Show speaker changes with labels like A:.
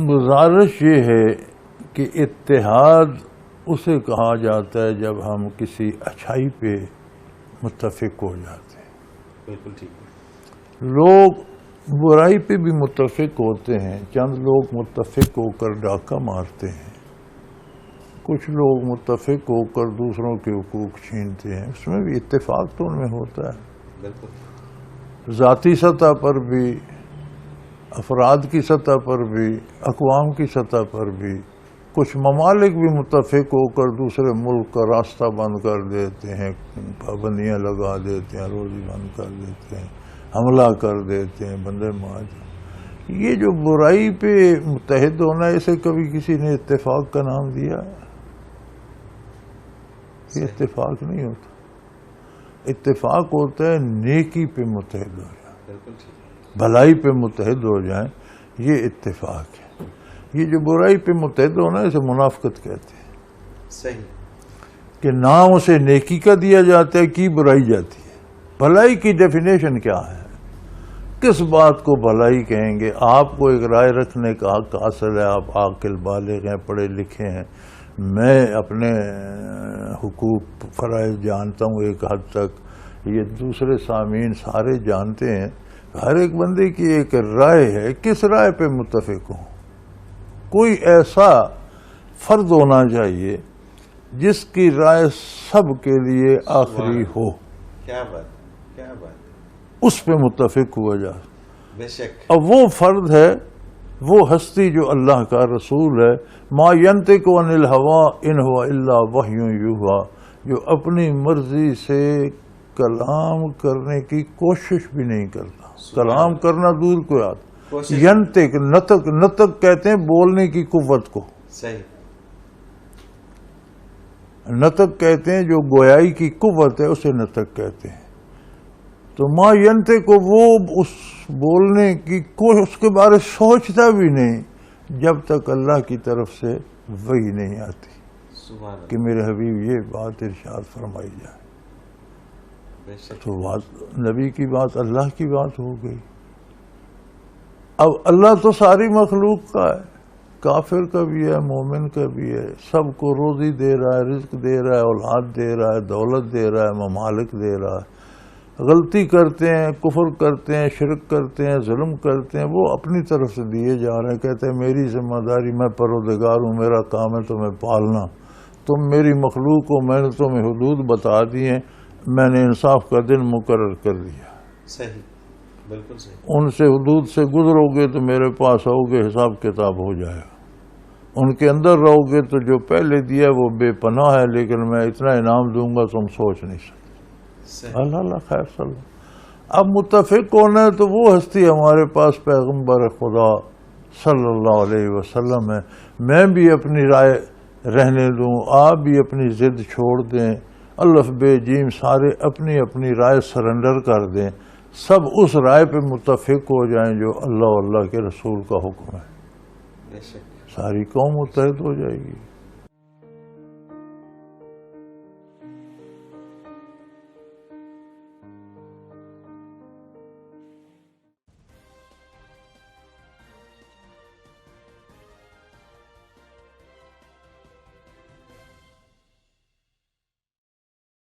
A: گزارش یہ ہے کہ اتحاد اسے کہا جاتا ہے جب ہم کسی اچھائی پہ متفق ہو جاتے ہیں.
B: بالکل ٹھیک ہے.
A: لوگ برائی پہ بھی متفق ہوتے ہیں. چند لوگ متفق ہو کر ڈاکہ مارتے ہیں، کچھ لوگ متفق ہو کر دوسروں کے حقوق چھینتے ہیں. اس میں بھی اتفاق تو ان میں ہوتا ہے.
B: بالکل.
A: ذاتی سطح پر بھی، افراد کی سطح پر بھی، اقوام کی سطح پر بھی. کچھ ممالک بھی متفق ہو کر دوسرے ملک کا راستہ بند کر دیتے ہیں، پابندیاں لگا دیتے ہیں، روزی بند کر دیتے ہیں، حملہ کر دیتے ہیں، بندے مار. یہ جو برائی پہ متحد ہونا ہے، اسے کبھی کسی نے اتفاق کا نام دیا؟ یہ اتفاق نہیں ہوتا. اتفاق ہوتا ہے نیکی پہ متحد ہو جائیں،
B: بالکل ٹھیک ہے.
A: بھلائی پہ متحد ہو جائیں، یہ اتفاق ہے. یہ جو برائی پہ متحد ہونا ہے اسے منافقت کہتے ہیں.
B: صحیح.
A: کہ نام اسے نیکی کا دیا جاتا ہے، کی برائی جاتی ہے. بھلائی کی ڈیفینیشن کیا ہے؟ کس بات کو بھلائی کہیں گے؟ آپ کو ایک رائے رکھنے کا حق حاصل ہے، آپ عاقل بالغ ہیں، پڑھے لکھے ہیں. میں اپنے حقوق فرائض جانتا ہوں ایک حد تک، یہ دوسرے سامعین سارے جانتے ہیں. ہر ایک بندے کی ایک رائے ہے. کس رائے پہ متفق ہوں؟ کوئی ایسا فرد ہونا چاہیے جس کی رائے سب کے لیے آخری ہو.
B: کیا بات، کیا بات.
A: اس پہ متفق ہوا جائے.
B: بے شک.
A: اب وہ فرد ہے، وہ ہستی جو اللہ کا رسول ہے. ما ینطق عن الہوی ان هو الا وحی یوحی، جو اپنی مرضی سے کلام کرنے کی کوشش بھی نہیں کرتا. کلام کرنا دور کو یاد. ینطق، نطق کہتے ہیں بولنے کی قوت کو.
B: صحیح.
A: نطق کہتے ہیں جو گویائی کی قوت ہے، اسے نطق کہتے ہیں. تو ما ینطق کو وہ اس بولنے کی اس کے بارے سوچتا بھی نہیں جب تک اللہ کی طرف سے وحی نہیں آتی کہ میرے حبیب یہ بات ارشاد فرمائی جائے. تو بات نبی کی بات اللہ کی بات ہو گئی. اب اللہ تو ساری مخلوق کا ہے، کافر کا بھی ہے، مومن کا بھی ہے. سب کو روزی دے رہا ہے، رزق دے رہا ہے، اولاد دے رہا ہے، دولت دے رہا ہے، ممالک دے رہا ہے. غلطی کرتے ہیں، کفر کرتے ہیں، شرک کرتے ہیں، ظلم کرتے ہیں، وہ اپنی طرف سے دیے جا رہے ہیں. کہتے ہیں میری ذمہ داری، میں پروردگار ہوں، میرا کام ہے تمہیں پالنا. تم میری مخلوق ہو، میں نے تمہیں حدود بتا دی ہیں، میں نے انصاف کا دن مقرر کر دیا.
B: صحیح. بالکل صحیح.
A: ان سے حدود سے گزرو گے تو میرے پاس آؤ گے، حساب کتاب ہو جائے گا. ان کے اندر رہو گے تو جو پہلے دیا وہ بے پناہ ہے، لیکن میں اتنا انعام دوں گا تم سوچ نہیں سکتے. اللہ اللہ خیر صلی اللہ. اب متفق ہونا ہے تو وہ ہستی ہمارے پاس پیغمبر خدا صلی اللہ علیہ وسلم ہے. میں بھی اپنی رائے رہنے دوں، آپ بھی اپنی ضد چھوڑ دیں، الف بے جیم سارے اپنی اپنی رائے سرنڈر کر دیں، سب اس رائے پہ متفق ہو جائیں جو اللہ اور اللہ کے رسول کا حکم ہے. ساری قوم متحد ہو جائے گی.